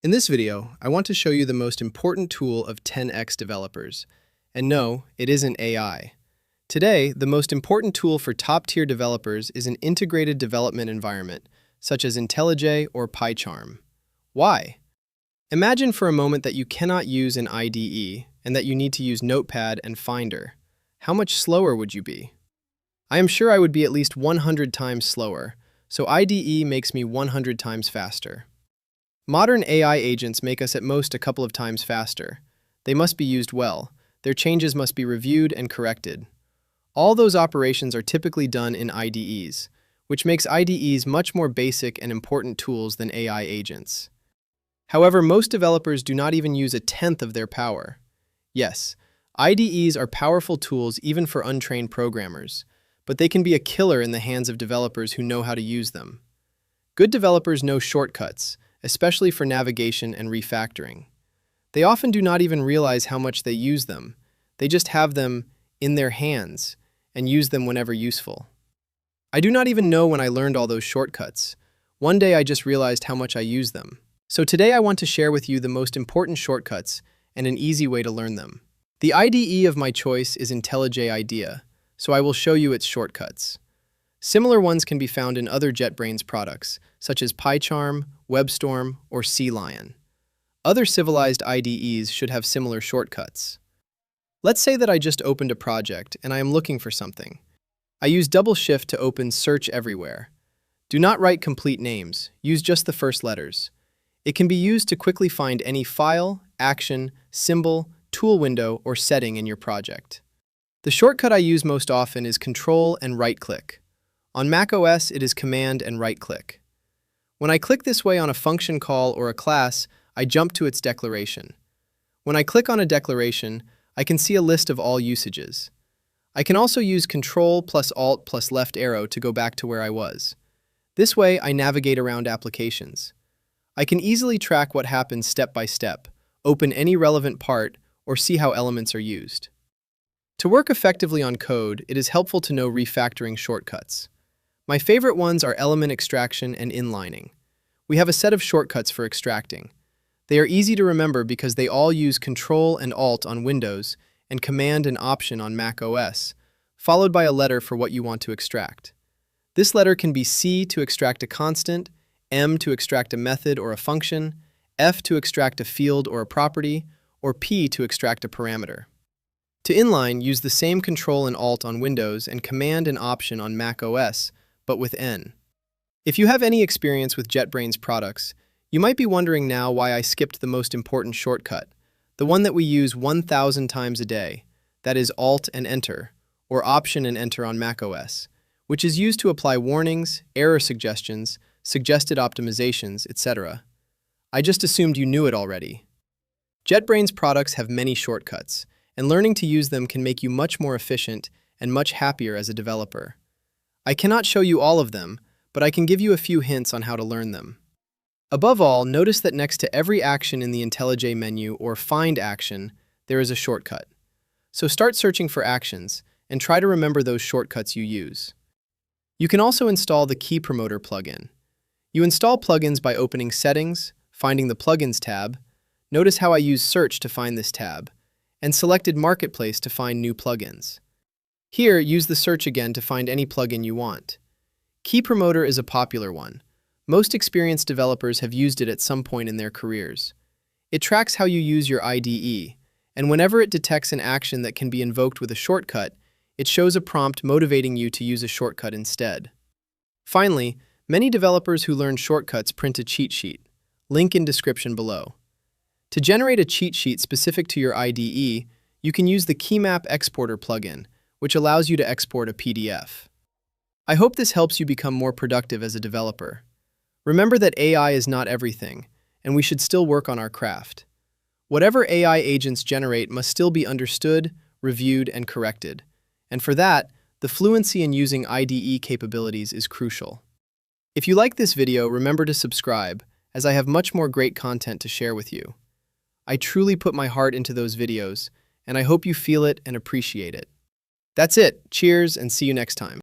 In this video, I want to show you the most important tool of 10x developers. And no, it isn't AI. Today, the most important tool for top-tier developers is an integrated development environment, such as IntelliJ or PyCharm. Why? Imagine for a moment that you cannot use an IDE and that you need to use Notepad and Finder. How much slower would you be? I am sure I would be at least 100 times slower, so IDE makes me 100 times faster. Modern AI agents make us at most a couple of times faster. They must be used well. Their changes must be reviewed and corrected. All those operations are typically done in IDEs, which makes IDEs much more basic and important tools than AI agents. However, most developers do not even use a tenth of their power. Yes, IDEs are powerful tools even for untrained programmers, but they can be a killer in the hands of developers who know how to use them. Good developers know shortcuts, especially for navigation and refactoring. They often do not even realize how much they use them. They just have them in their hands and use them whenever useful. I do not even know when I learned all those shortcuts. One day I just realized how much I use them. So today I want to share with you the most important shortcuts and an easy way to learn them. The IDE of my choice is IntelliJ IDEA, so I will show you its shortcuts. Similar ones can be found in other JetBrains products, such as PyCharm, WebStorm, or CLion. Other civilized IDEs should have similar shortcuts. Let's say that I just opened a project and I am looking for something. I use double shift to open Search Everywhere. Do not write complete names, use just the first letters. It can be used to quickly find any file, action, symbol, tool window, or setting in your project. The shortcut I use most often is Control and right-click. On macOS, it is Command and right-click. When I click this way on a function call or a class, I jump to its declaration. When I click on a declaration, I can see a list of all usages. I can also use Control plus Alt plus left arrow to go back to where I was. This way, I navigate around applications. I can easily track what happens step by step, open any relevant part, or see how elements are used. To work effectively on code, it is helpful to know refactoring shortcuts. My favorite ones are element extraction and inlining. We have a set of shortcuts for extracting. They are easy to remember because they all use Control and Alt on Windows and Command and Option on Mac OS, followed by a letter for what you want to extract. This letter can be C to extract a constant, M to extract a method or a function, F to extract a field or a property, or P to extract a parameter. To inline, use the same Control and Alt on Windows and Command and Option on Mac OS, but with N. If you have any experience with JetBrains products, you might be wondering now why I skipped the most important shortcut, the one that we use 1,000 times a day, that is Alt and Enter, or Option and Enter on macOS, which is used to apply warnings, error suggestions, suggested optimizations, etc. I just assumed you knew it already. JetBrains products have many shortcuts, and learning to use them can make you much more efficient and much happier as a developer. I cannot show you all of them, but I can give you a few hints on how to learn them. Above all, notice that next to every action in the IntelliJ menu or Find action, there is a shortcut. So start searching for actions and try to remember those shortcuts you use. You can also install the Key Promoter plugin. You install plugins by opening Settings, finding the Plugins tab. Notice how I use Search to find this tab, and selected Marketplace to find new plugins. Here, use the search again to find any plugin you want. Key Promoter is a popular one. Most experienced developers have used it at some point in their careers. It tracks how you use your IDE, and whenever it detects an action that can be invoked with a shortcut, it shows a prompt motivating you to use a shortcut instead. Finally, many developers who learn shortcuts print a cheat sheet. Link in description below. To generate a cheat sheet specific to your IDE, you can use the Keymap Exporter plugin, which allows you to export a PDF. I hope this helps you become more productive as a developer. Remember that AI is not everything, and we should still work on our craft. Whatever AI agents generate must still be understood, reviewed, and corrected. And for that, the fluency in using IDE capabilities is crucial. If you like this video, remember to subscribe, as I have much more great content to share with you. I truly put my heart into those videos, and I hope you feel it and appreciate it. That's it. Cheers, and see you next time.